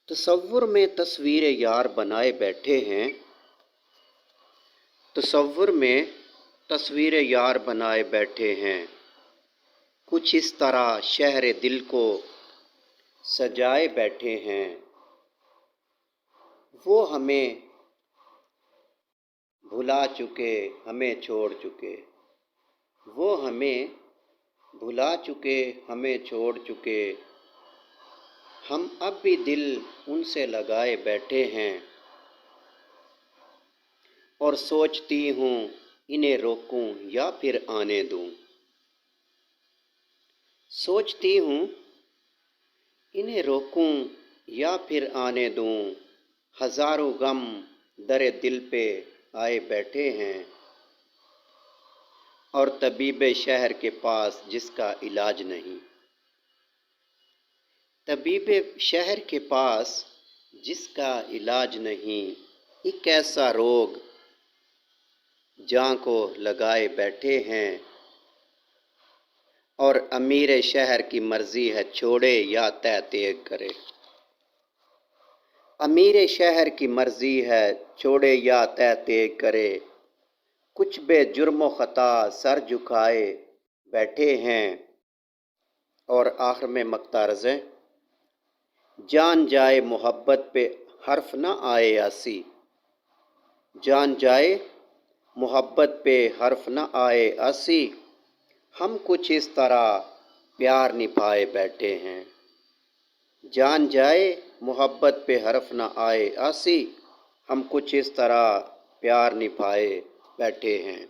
تصور میں تصویر یار بنائے بیٹھے ہیں، تصور میں تصویر یار بنائے بیٹھے ہیں، کچھ اس طرح شہر دل کو سجائے بیٹھے ہیں۔ وہ ہمیں بھلا چکے، ہمیں چھوڑ چکے، وہ ہمیں بھلا چکے، ہمیں چھوڑ چکے، ہم اب بھی دل ان سے لگائے بیٹھے ہیں، اور سوچتی ہوں انہیں روکوں یا پھر آنے دوں، سوچتی ہوں انہیں روکوں یا پھر آنے دوں، ہزاروں غم در دل پہ آئے بیٹھے ہیں، اور طبیب شہر کے پاس جس کا علاج نہیں، طبیب شہر کے پاس جس کا علاج نہیں، ایک ایسا روگ جاں کو لگائے بیٹھے ہیں، اور امیر شہر کی مرضی ہے چھوڑے یا طے تیغ کرے، امیر شہر کی مرضی ہے چھوڑے یا طے تیغ کرے، کچھ بے جرم و خطا سر جھکائے بیٹھے ہیں، اور آخر میں مقطع ہے، جان جائے محبت پہ حرف نہ آئے ایسی، جان جائے محبت پہ حرف نہ آئے ایسی، ہم کچھ اس طرح پیار نبھائے بیٹھے ہیں، جان جائے محبت پہ حرف نہ آئے ایسی، ہم کچھ اس طرح پیار نبھائے بیٹھے ہیں۔